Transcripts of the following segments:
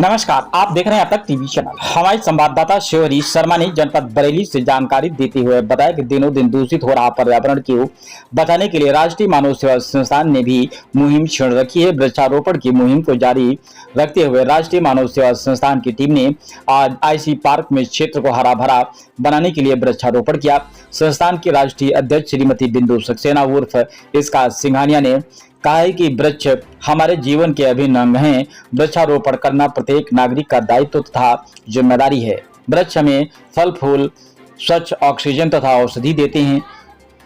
नमस्कार, आप देख रहे हैं अब तक टीवी चैनल। हमारे संवाददाता शिवरी शर्मा ने जनपद बरेली से जानकारी देते हुए बताया कि दिनों दिन दूषित हो रहा पर्यावरण को बचाने के लिए राष्ट्रीय मानव सेवा संस्थान ने भी मुहिम छेड़ रखी है। वृक्षारोपण की मुहिम को जारी रखते हुए राष्ट्रीय मानव सेवा संस्थान की टीम ने आज आईसी पार्क में क्षेत्र को हरा भरा बनाने के लिए वृक्षारोपण किया। संस्थान की राष्ट्रीय अध्यक्ष श्रीमती बिंदु सक्सेना उर्फ इसका सिंघानिया ने कहा है कि वृक्ष हमारे जीवन के अभिन्न अंग हैं। वृक्षारोपण करना प्रत्येक नागरिक का दायित्व तथा जिम्मेदारी है। वृक्ष हमें फल फूल, स्वच्छ ऑक्सीजन तथा औषधि देते हैं।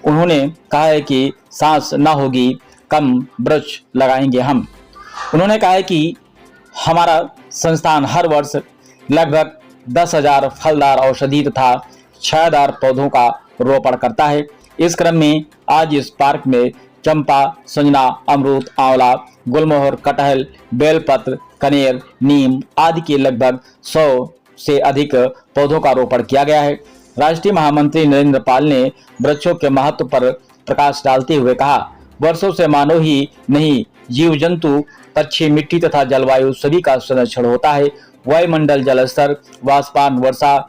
उन्होंने कहा है कि सांस न होगी कम वृक्ष लगाएंगे हम। उन्होंने कहा है कि हमारा संस्थान हर वर्ष लगभग 10,000 फलदार औषधि तथा छायादार पौधों का रोपण करता है। इस क्रम में आज इस पार्क में चंपा, संजना, अमरूद, आंवला, गुलमोहर, कटहल, बेलपत्र, कनेर, नीम आदि के लगभग 100 से अधिक पौधों का रोपण किया गया है। राष्ट्रीय महामंत्री नरेंद्र पाल ने वृक्षों के महत्व पर प्रकाश डालते हुए कहा, वर्षों से मानव ही नहीं, जीव जंतु, पक्षी, मिट्टी तथा जलवायु सभी का संरक्षण होता है। वायुमंडल, जल स्तर, वाष्पान, वर्षा,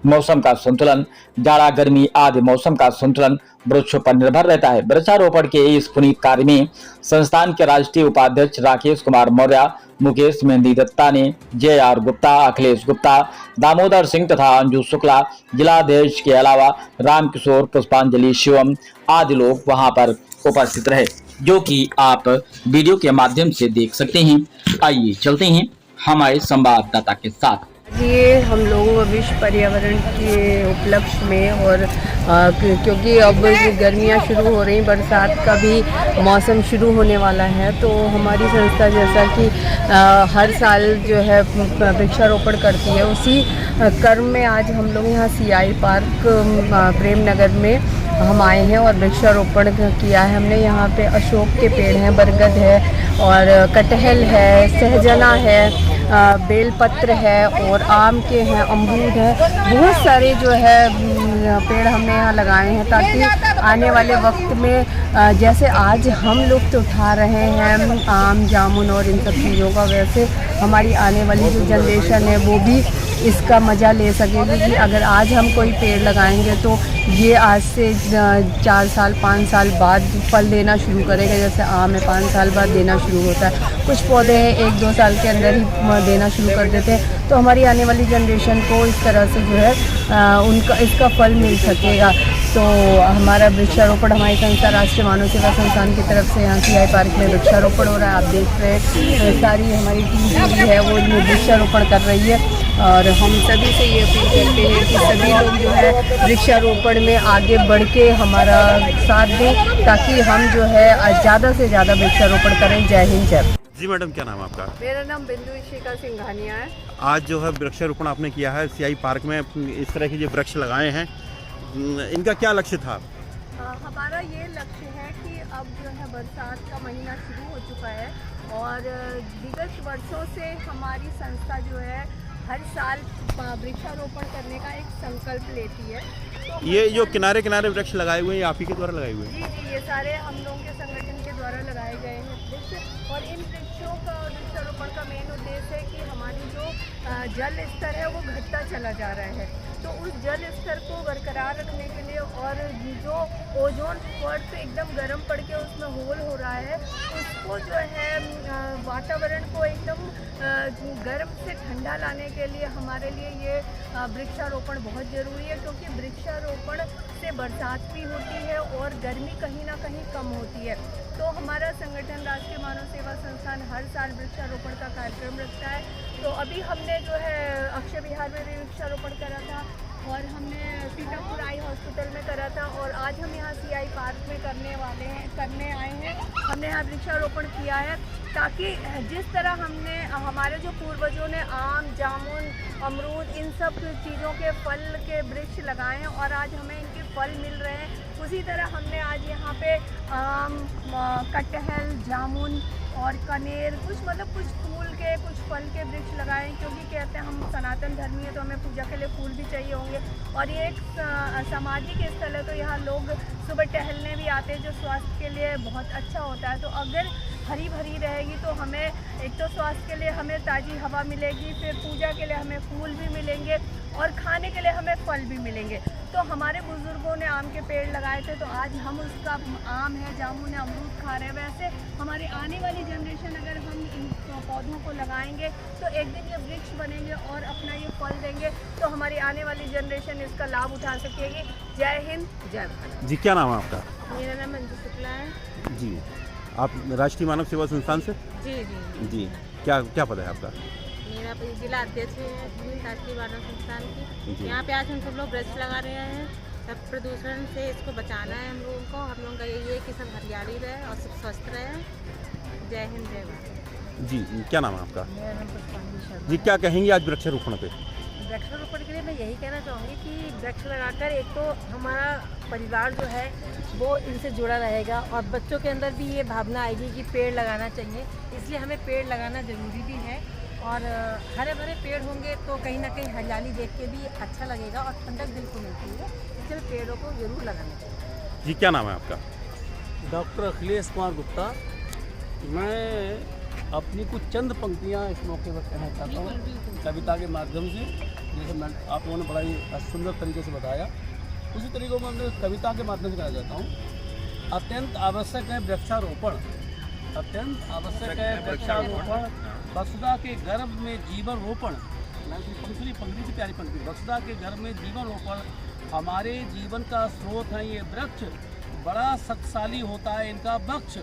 मौसम का संतुलन, जाड़ा गर्मी आदि मौसम का संतुलन वृक्षों पर निर्भर रहता है। वृक्षारोपण के इस पुनीत कार्य में संस्थान के राष्ट्रीय उपाध्यक्ष राकेश कुमार मौर्य, मुकेश मेहंदी दत्ता ने, JR गुप्ता, अखिलेश गुप्ता, दामोदर सिंह तथा अंजू शुक्ला, जिलाध्यक्ष के अलावा रामकिशोर, पुष्पांजलि, शिवम आदि लोग वहां पर उपस्थित रहे, जो कि आप वीडियो के माध्यम से देख सकते हैं। आइए चलते हैं हमारे संवाददाता के साथ। ये हम लोग विश्व पर्यावरण के उपलक्ष्य में और क्योंकि अब गर्मियाँ शुरू हो रही, बरसात का भी मौसम शुरू होने वाला है, तो हमारी संस्था जैसा कि हर साल जो है वृक्षारोपण करती है, उसी क्रम में आज हम लोग यहाँ CI पार्क प्रेम नगर में हम आए हैं और वृक्षारोपण किया है हमने। यहाँ पे अशोक के पेड़ हैं, बरगद है और कटहल है, सहजना है, बेलपत्र है और आम के हैं, अमरूद है, बहुत सारे जो है पेड़ हमने यहाँ लगाए हैं ताकि आने वाले वक्त में जैसे आज हम लुत्फ़ उठा रहे हैं आम, जामुन और इन सब चीज़ों का, वैसे हमारी आने वाली जो जनरेशन है वो भी इसका मज़ा ले सकेगी कि अगर आज हम कोई पेड़ लगाएंगे तो ये आज से 4 साल 5 साल बाद फल देना शुरू करेगा। जैसे आम है 5 साल बाद देना शुरू होता है, कुछ पौधे हैं 1-2 साल के अंदर ही देना शुरू कर देते हैं। तो हमारी आने वाली जनरेशन को इस तरह से जो है उनका इसका फल मिल सकेगा। तो हमारा वृक्षारोपण हमारी संस्था राष्ट्रीय मानव सेवा संस्थान की तरफ से यहाँ CI पार्क में वृक्षारोपण हो रहा है। आप देख रहे हैं सारी हमारी टीम जो है वो वृक्षारोपण कर रही है और हम सभी से ये अपील करते हैं कि सभी लोग जो है वृक्षारोपण में आगे बढ़ के हमारा साथ दें ताकि हम जो है ज़्यादा से ज़्यादा वृक्षारोपण करें। जय हिंद, जय। जी मैडम, क्या नाम है आपका? मेरा नाम बिंदु सिंघानिया है। आज जो है वृक्षारोपण आपने किया है CI पार्क में, इस तरह के जो वृक्ष लगाए हैं, इनका क्या लक्ष्य था? हमारा ये लक्ष्य है कि अब जो है बरसात का महीना शुरू हो चुका है और विगत वर्षों से हमारी संस्था जो है हर साल वृक्षारोपण करने का एक संकल्प लेती है। तो ये जो किनारे किनारे वृक्ष लगाए हुए हैं, आप ही के द्वारा लगाए हुए हैं? जी, ये सारे हम लोगों के संगठन के द्वारा लगाए गए हैं वृक्ष। और इन वृक्षों का और वृक्षारोपण का मेन उद्देश्य है कि हमारी जो जल स्तर है वो घटता चला जा रहा है, तो उस जल स्तर को बरकरार रखने के लिए और जो ओजोन परत एकदम गर्म पड़ के उसमें होल हो रहा है, उसको जो है वातावरण को एकदम गर्म से ठंडा लाने के लिए हमारे लिए ये वृक्षारोपण बहुत ज़रूरी है, क्योंकि वृक्षारोपण से बरसात भी होती है और गर्मी कहीं ना कहीं कम होती है। तो हमारा संगठन राष्ट्रीय मानव सेवा संस्थान हर साल वृक्षारोपण का कार्यक्रम रखता है। तो अभी हमने जो है अक्षय विहार में भी वृक्षारोपण करा था और हमने सीतापुर आई हॉस्पिटल में करा था और आज हम यहाँ CI पार्क में करने आए हैं। हमने यहाँ वृक्षारोपण किया है ताकि जिस तरह हमने हमारे जो पूर्वजों ने आम, जामुन, अमरूद इन सब चीज़ों के फल के वृक्ष लगाए हैं और आज हमें इनके फल मिल रहे हैं, उसी तरह हमने आज यहाँ पे आम, कटहल, जामुन और कनेर, कुछ फूल के, कुछ फल के वृक्ष लगाए, क्योंकि कहते हैं हम सनातन धर्मी है तो हमें पूजा के लिए फूल भी चाहिए होंगे और ये एक सामाजिक स्थल है, तो यहाँ लोग सुबह टहलने भी आते हैं जो स्वास्थ्य के लिए बहुत अच्छा होता है। तो अगर हरी भरी रहेगी तो हमें एक तो स्वास्थ्य के लिए हमें ताज़ी हवा मिलेगी, फिर पूजा के लिए हमें फूल भी मिलेंगे और खाने के लिए हमें फल भी मिलेंगे। तो हमारे बुज़ुर्गों ने आम के पेड़ लगाए थे तो आज हम उसका आम है, जामुन है, अमरूद खा रहे हैं। वैसे हमारी आने वाली जनरेशन अगर हम इन पौधों को लगाएंगे तो एक दिन ये वृक्ष बनेंगे और अपना ये फल देंगे, तो हमारी आने वाली जनरेशन इसका लाभ उठा सकेगी। जय हिंद, जय भारत। जी, क्या नाम है आपका? मेरा नाम मंजू शुक्ला है। जी, आप राष्ट्रीय मानव सेवा संस्थान से? जी जी जी, क्या पद है आपका? मेरा जिला अध्यक्ष है राष्ट्रीय मानव संस्थान की। जी। यहाँ पे आज हम सब लोग वृक्ष लगा रहे हैं। सब प्रदूषण से इसको बचाना है हम लोगों को। हम लोगों का यही है कि सब हरियाली रहे और सब स्वस्थ रहे। जय हिंद, जय भारत। जी, क्या नाम है आपका? मेरा नाम पुष्पांजलि शर्मा। जी, क्या कहेंगे आज वृक्षारोपण पे? वृक्षारोपण के लिए मैं यही कहना चाहूँगी कि वृक्ष लगाकर एक तो हमारा परिवार जो है वो इनसे जुड़ा रहेगा और बच्चों के अंदर भी ये भावना आएगी कि पेड़ लगाना चाहिए। इसलिए हमें पेड़ लगाना ज़रूरी भी है और हरे भरे पेड़ होंगे तो कहीं ना कहीं हरियाली देख के भी अच्छा लगेगा और ठंडक दिल को मिलती है। इसलिए पेड़ों को ज़रूर लगाना चाहिए। जी, क्या नाम है आपका? डॉक्टर अखिलेश कुमार गुप्ता। मैं अपनी कुछ चंद पंक्तियाँ इस मौके पर कहना चाहता हूँ कविता के माध्यम से। जैसे मैं आप लोगों ने बड़ा ही सुंदर तरीके से बताया, उसी तरीके को मैं कविता के माध्यम से कहना चाहता हूँ। अत्यंत आवश्यक है वृक्षारोपण, अत्यंत आवश्यक है वृक्षारोपण। वसुधा के गर्भ में जीवन रोपण, पंक्ति से प्यारी पंक्ति। वसुधा के गर्भ में जीवन रोपण, हमारे जीवन का स्रोत है ये वृक्ष। बड़ा शक्तिशाली होता है इनका वृक्ष,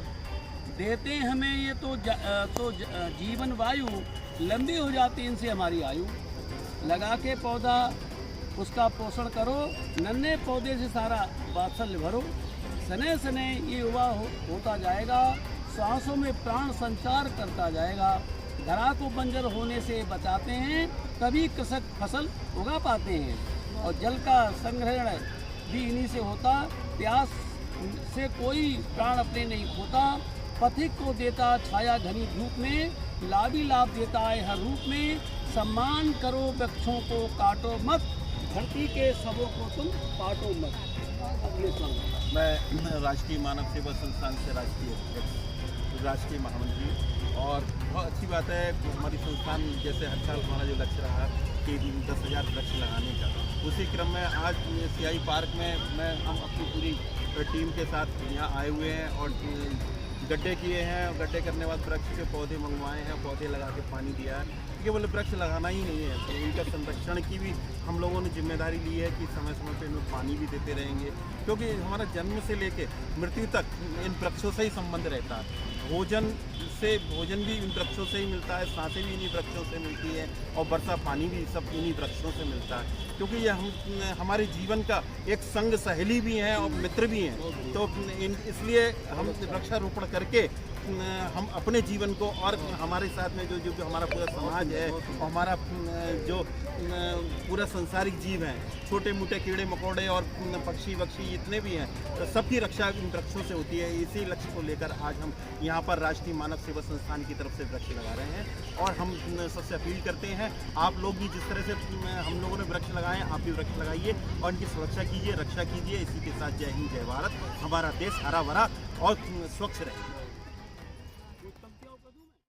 देते हमें ये तो जीवन वायु, लंबी हो जाती इनसे हमारी आयु। लगा के पौधा उसका पोषण करो, नन्हे पौधे से सारा वात्सल्य भरो। सने सने ये युवा होता जाएगा, सांसों में प्राण संचार करता जाएगा। धरा को बंजर होने से बचाते हैं, तभी कृषक फसल उगा पाते हैं। और जल का संग्रहण भी इन्हीं से होता, प्यास से कोई प्राण अपने नहीं खोता। पथिक को देता छाया घनी धूप में, लाभी लाभ देता है हर रूप में। सम्मान करो वृक्षों को काटो मत, धरती के सबों को तुम काटो मत। मैं राष्ट्रीय मानव सेवा संस्थान से राष्ट्रीय महामंत्री, और बहुत अच्छी बात है हमारी संस्थान जैसे हर साल हमारा जो लक्ष्य रहा कि 10,000 वृक्ष लगाने का, उसी क्रम में आज सियाई पार्क में हम अपनी पूरी टीम के साथ यहाँ आए हुए हैं और गड्ढे किए हैं। गड्ढे करने के बाद वृक्ष के पौधे मंगवाए हैं, पौधे लगा के पानी दिया है। क्योंकि बोले वृक्ष लगाना ही नहीं है, तो इनका संरक्षण की भी हम लोगों ने जिम्मेदारी ली है कि समय समय पे इनको पानी भी देते रहेंगे, क्योंकि हमारा जन्म से लेके मृत्यु तक इन वृक्षों से ही संबंध रहता है। भोजन भी इन वृक्षों से ही मिलता है, सांसें भी इन्हीं वृक्षों से मिलती है और वर्षा पानी भी सब इन्हीं वृक्षों से मिलता है। क्योंकि ये हमारे जीवन का एक संग सहेली भी हैं और मित्र भी हैं। तो इसलिए हम वृक्षारोपण करके हम अपने जीवन को और हमारे साथ में जो हमारा पूरा समाज है और हमारा जो पूरा संसारिक जीव हैं, छोटे मोटे कीड़े मकोड़े और पक्षी वक्षी जितने भी हैं, तो सबकी रक्षा इन वृक्षों से होती है। इसी लक्ष्य को लेकर आज हम यहाँ पर राष्ट्रीय मानव सेवा संस्थान की तरफ से वृक्ष लगा रहे हैं और हम सबसे अपील करते हैं आप लोग भी जिस तरह से हम लोगों ने वृक्ष लगाए, आप भी वृक्ष लगाइए और इनकी सुरक्षा कीजिए, रक्षा कीजिए। इसी के साथ जय हिंद, जय भारत। हमारा देश हरा भरा और स्वच्छ रहे।